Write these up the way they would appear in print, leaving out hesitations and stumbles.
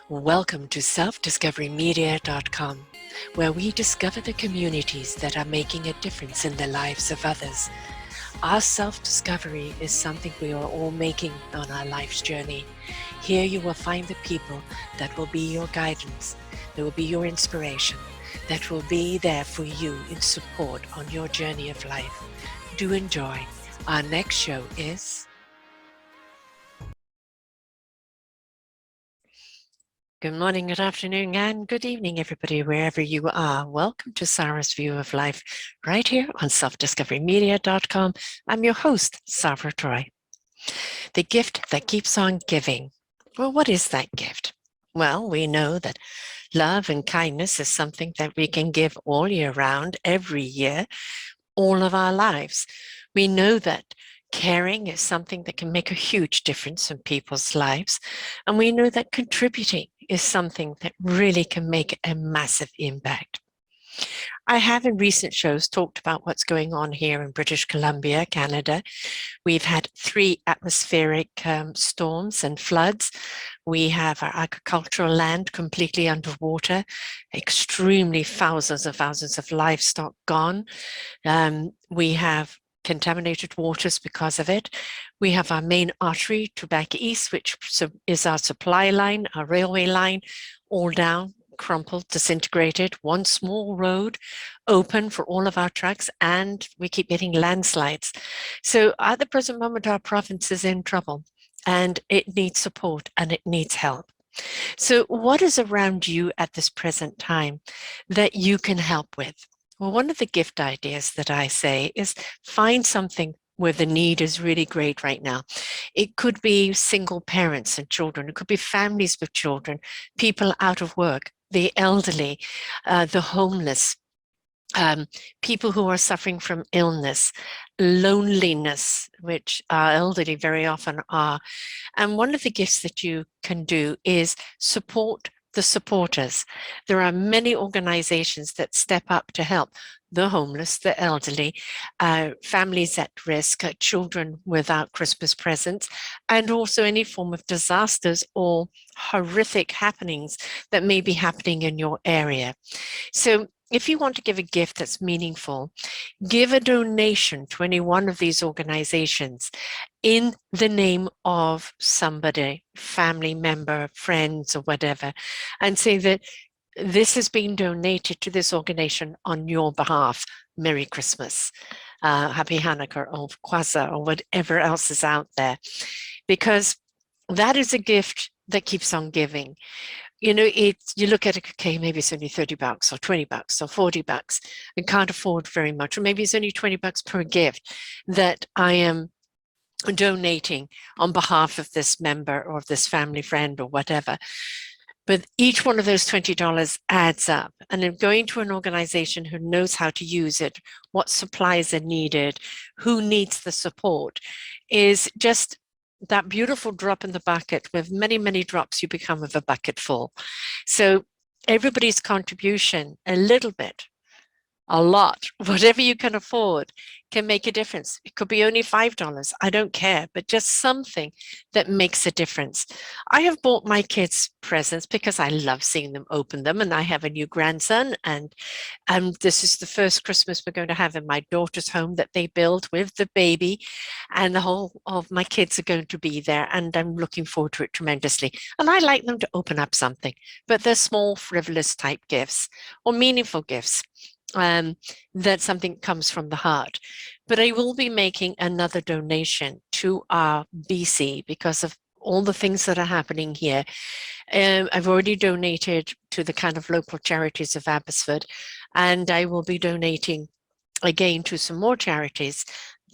Welcome to selfdiscoverymedia.com, where we discover the communities that are making a difference in the lives of others. Our self-discovery is something we are all making on our life's journey. Here you will find the people that will be your guidance, that will be your inspiration, that will be there for you in support on your journey of life. Do enjoy. Our next show is... Good morning, good afternoon, and good evening, everybody, wherever you are. Welcome to Sarah's View of Life, right here on selfdiscoverymedia.com. I'm your host, Sarah Troy. The gift that keeps on giving. Well, what is that gift? Well, we know that love and kindness is something that we can give all year round, every year, all of our lives. We know that caring is something that can make a huge difference in people's lives. And we know that contributing is something that really can make a massive impact. I have in recent shows talked about what's going on here in British Columbia, Canada. We've had 3 atmospheric storms and floods. We have our agricultural land completely underwater, extremely thousands of livestock gone. We have contaminated waters because of it. We have our main artery to back east, which is our supply line, our railway line, all down, crumpled, disintegrated. One small road open for all of our trucks, and we keep getting landslides. So at the present moment, our province is in trouble, and it needs support and it needs help. So what is around you at this present time that you can help with? Well, one of the gift ideas that I say is find something where the need is really great right now. It could be single parents and children. It could be families with children, people out of work, the elderly, the homeless, people who are suffering from illness, loneliness, which our elderly very often are. And one of the gifts that you can do is support the supporters. There are many organizations that step up to help the homeless, the elderly, families at risk, children without Christmas presents, and also any form of disasters or horrific happenings that may be happening in your area. So if you want to give a gift that's meaningful, give a donation to any one of these organizations in the name of somebody, family member, friends, or whatever, and say that this has been donated to this organization on your behalf. Merry Christmas, Happy Hanukkah, or Kwanzaa, or whatever else is out there, because that is a gift that keeps on giving. You know, you look at it, okay, maybe it's only $30 or $20 or $40 and can't afford very much, or maybe it's only $20 per gift that I am donating on behalf of this member or this family friend or whatever. But each one of those $20 adds up. And then going to an organization who knows how to use it, what supplies are needed, who needs the support, is just that beautiful drop in the bucket. With many, many drops, you become with a bucket full. So everybody's contribution, a little bit, a lot, whatever you can afford, can make a difference. It could be only $5, I don't care, but just something that makes a difference. I have bought my kids presents because I love seeing them open them, and I have a new grandson, and this is the first Christmas we're going to have in my daughter's home that they build with the baby, and the whole of my kids are going to be there, and I'm looking forward to it tremendously. And I like them to open up something, but they're small, frivolous type gifts or meaningful gifts. That something comes from the heart. But I will be making another donation to our BC because of all the things that are happening here. I've already donated to the kind of local charities of Abbotsford, and I will be donating again to some more charities.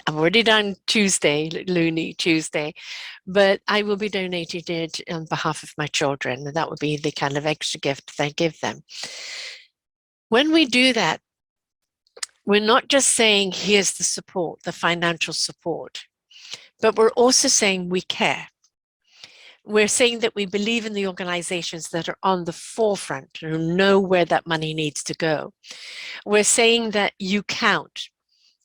I've already done Tuesday, Looney Tuesday, but I will be donating it on behalf of my children, and that would be the kind of extra gift that I give them. When we do that, we're not just saying, here's the support, the financial support, but we're also saying we care. We're saying that we believe in the organizations that are on the forefront, who know where that money needs to go. We're saying that you count,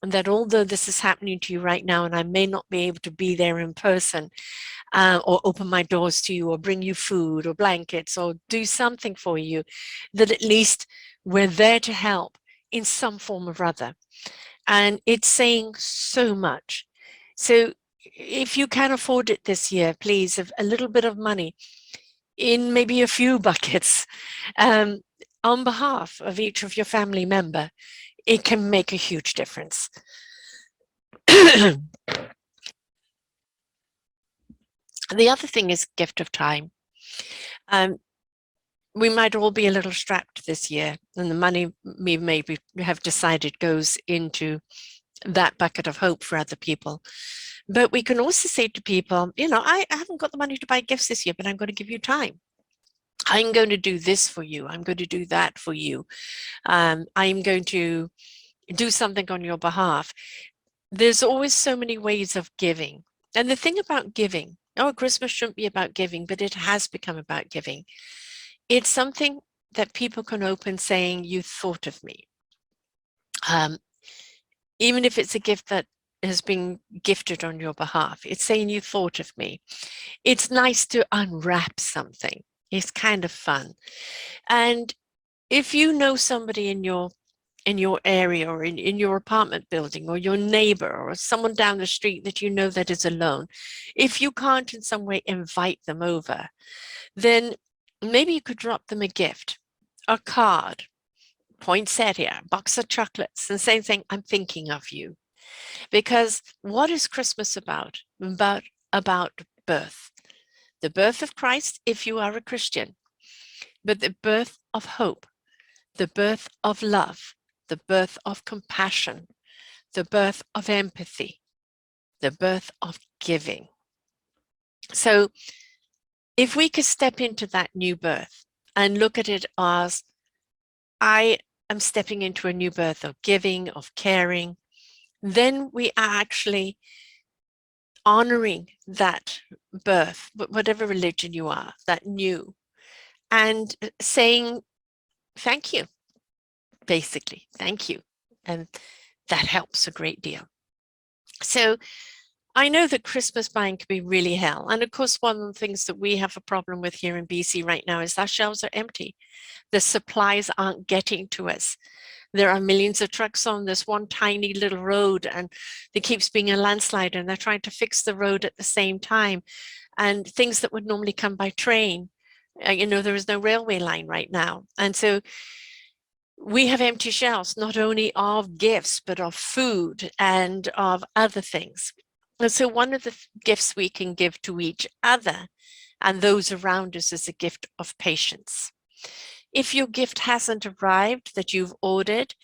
and that although this is happening to you right now, and I may not be able to be there in person, or open my doors to you, or bring you food or blankets, or do something for you, that at least we're there to help in some form or other. And it's saying so much. So if you can afford it this year, please, a little bit of money in maybe a few buckets, on behalf of each of your family member, it can make a huge difference. The other thing is gift of time. We might all be a little strapped this year, and the money we maybe have decided goes into that bucket of hope for other people. But we can also say to people, you know, I haven't got the money to buy gifts this year, but I'm going to give you time. I'm going to do this for you. I'm going to do that for you. I'm going to do something on your behalf. There's always so many ways of giving. And the thing about giving, oh, Christmas shouldn't be about giving, but it has become about giving. It's something that people can open saying, you thought of me. Even if it's a gift that has been gifted on your behalf, it's saying you thought of me. It's nice to unwrap something. It's kind of fun. And if you know somebody in your area, or in your apartment building, or your neighbor, or someone down the street that you know that is alone, if you can't in some way invite them over, then maybe you could drop them a gift, a card, poinsettia, box of chocolates, and saying, I'm thinking of you. Because what is Christmas about? About birth. The birth of Christ, if you are a Christian, but the birth of hope, the birth of love, the birth of compassion, the birth of empathy, the birth of giving. So if we could step into that new birth and look at it as, I am stepping into a new birth of giving, of caring, then we are actually honoring that birth, whatever religion you are, that new, and saying thank you, basically, thank you. And that helps a great deal. So I know that Christmas buying can be really hell. And of course, one of the things that we have a problem with here in BC right now is our shelves are empty. The supplies aren't getting to us. There are millions of trucks on this one tiny little road, and there keeps being a landslide, and they're trying to fix the road at the same time. And things that would normally come by train, you know, there is no railway line right now. And so we have empty shelves, not only of gifts, but of food and of other things. And so one of the gifts we can give to each other and those around us is a gift of patience. If your gift hasn't arrived that you've ordered,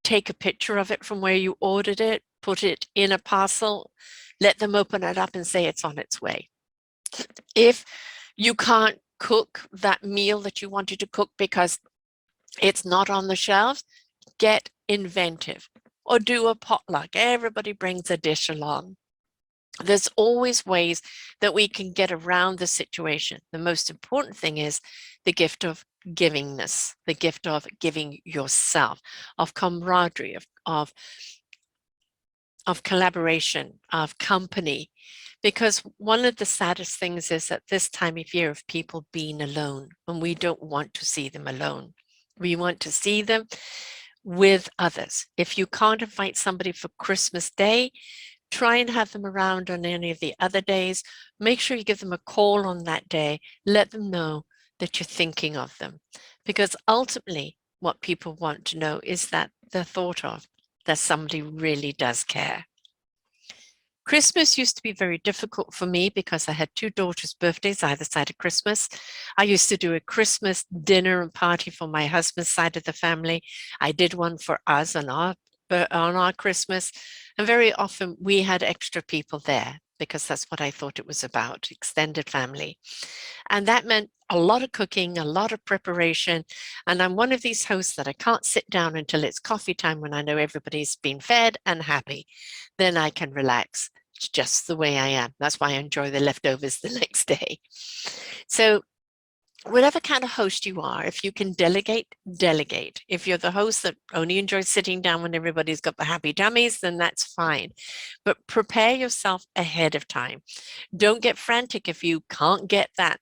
take a picture of it from where you ordered it, put it in a parcel, let them open it up and say it's on its way. If you can't cook that meal that you wanted to cook because it's not on the shelves, get inventive or do a potluck. Everybody brings a dish along. There's always ways that we can get around the situation. The most important thing is the gift of givingness, the gift of giving yourself, of camaraderie, of collaboration, of company. Because one of the saddest things is at this time of year of people being alone, and we don't want to see them alone. We want to see them with others. If you can't invite somebody for Christmas Day, try and have them around on any of the other days. Make sure you give them a call on that day. Let them know that you're thinking of them. Because ultimately, what people want to know is that they're thought of, that somebody really does care. Christmas used to be very difficult for me because I had two daughters' birthdays either side of Christmas. I used to do a Christmas dinner and party for my husband's side of the family. I did one for us on our Christmas. And very often we had extra people there because that's what I thought it was about, extended family. And that meant a lot of cooking, a lot of preparation. And I'm one of these hosts that I can't sit down until it's coffee time when I know everybody's been fed and happy. Then I can relax. It's just the way I am. That's why I enjoy the leftovers the next day. So whatever kind of host you are, if you can delegate, delegate. If you're the host that only enjoys sitting down when everybody's got the happy tummies, then that's fine. But prepare yourself ahead of time. Don't get frantic if you can't get that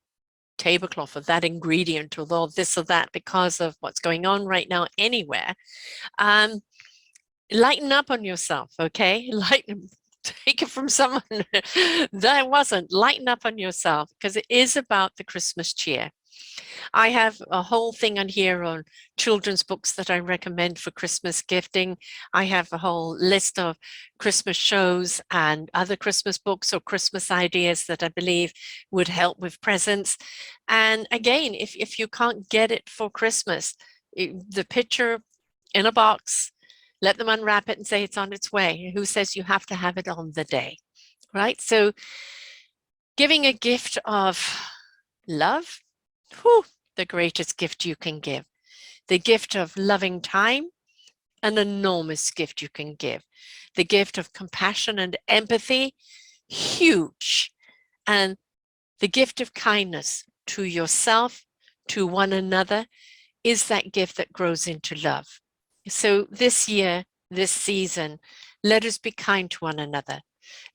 tablecloth or that ingredient or this or that because of what's going on right now anywhere. Lighten up on yourself, okay? Take it from someone that wasn't. Lighten up on yourself because it is about the Christmas cheer. I have a whole thing on here on children's books that I recommend for Christmas gifting. I have a whole list of Christmas shows and other Christmas books or Christmas ideas that I believe would help with presents. And again, if you can't get it for Christmas, the picture in a box, let them unwrap it and say it's on its way. Who says you have to have it on the day, right? So giving a gift of love, whew, the greatest gift you can give. The gift of loving time, an enormous gift you can give. The gift of compassion and empathy, huge. And the gift of kindness to yourself, to one another, is that gift that grows into love. So this year, this season, let us be kind to one another.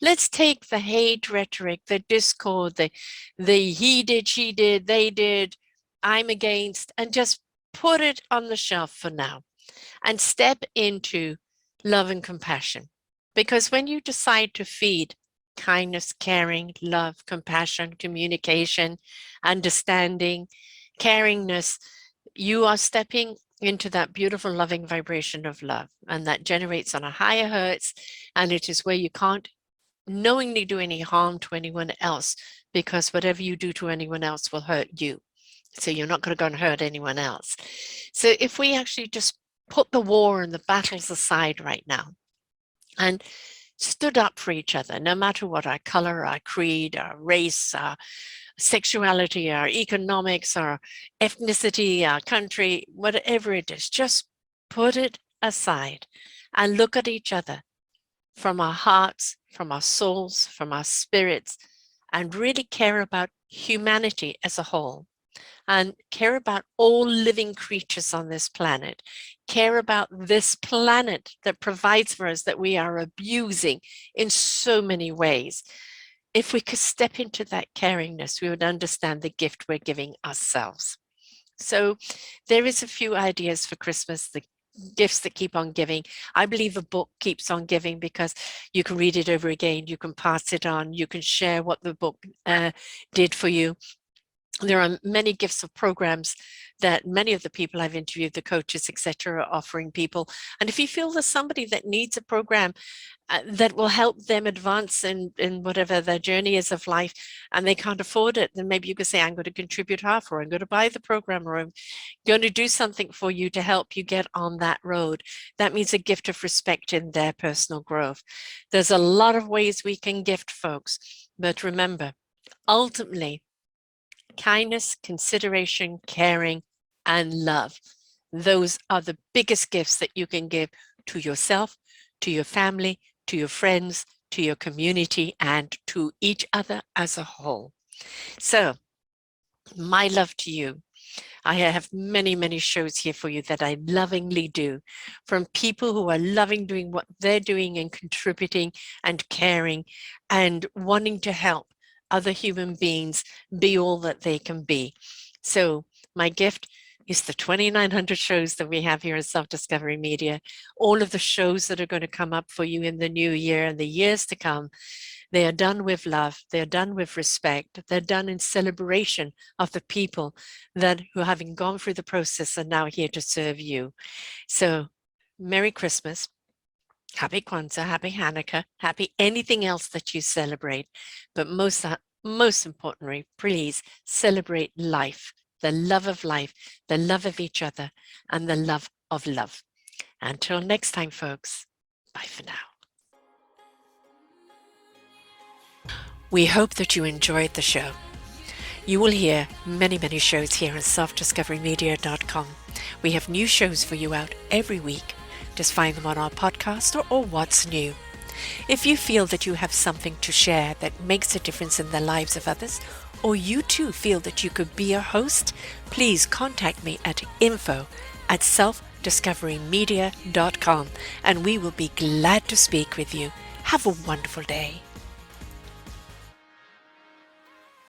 Let's take the hate rhetoric, the discord, the he did, she did, they did, I'm against, and just put it on the shelf for now and step into love and compassion. Because when you decide to feed kindness, caring, love, compassion, communication, understanding, caringness, you are stepping into that beautiful loving vibration of love, and that generates on a higher hertz, and it is where you can't knowingly do any harm to anyone else, because whatever you do to anyone else will hurt you. So you're not going to go and hurt anyone else. So if we actually just put the war and the battles aside right now and stood up for each other, no matter what our color, our creed, our race, our sexuality, our economics, our ethnicity, our country, whatever it is, just put it aside and look at each other from our hearts, from our souls, from our spirits, and really care about humanity as a whole, and care about all living creatures on this planet, care about this planet that provides for us, that we are abusing in so many ways. If we could step into that caringness, we would understand the gift we're giving ourselves. So there is a few ideas for Christmas, the gifts that keep on giving. I believe a book keeps on giving because you can read it over again, you can pass it on, you can share what the book did for you. There are many gifts of programs that many of the people I've interviewed, the coaches, etc., are offering people. And if you feel there's somebody that needs a program that will help them advance in whatever their journey is of life, and they can't afford it, then maybe you could say, I'm going to contribute half, or I'm going to buy the program, or I'm going to do something for you to help you get on that road. That means a gift of respect in their personal growth. There's a lot of ways we can gift folks, but remember, ultimately, kindness, consideration, caring, and love. Those are the biggest gifts that you can give to yourself, to your family, to your friends, to your community, and to each other as a whole. So, my love to you. I have many, many shows here for you that I lovingly do, from people who are loving doing what they're doing and contributing and caring and wanting to help other human beings be all that they can be. So my gift is the 2,900 shows that we have here at Self-Discovery Media, all of the shows that are going to come up for you in the new year and the years to come. They are done with love. They're done with respect. They're done in celebration of the people who, having gone through the process, are now here to serve you. So, Merry Christmas, Happy Kwanzaa, Happy Hanukkah, Happy anything else that you celebrate. But most importantly, please celebrate life, the love of life, the love of each other, and the love of love. Until next time, folks, bye for now. We hope that you enjoyed the show. You will hear many, many shows here on selfdiscoverymedia.com. We have new shows for you out every week. Just find them on our podcast or What's New. If you feel that you have something to share that makes a difference in the lives of others, or you too feel that you could be a host, please contact me at info@selfdiscoverymedia.com and we will be glad to speak with you. Have a wonderful day.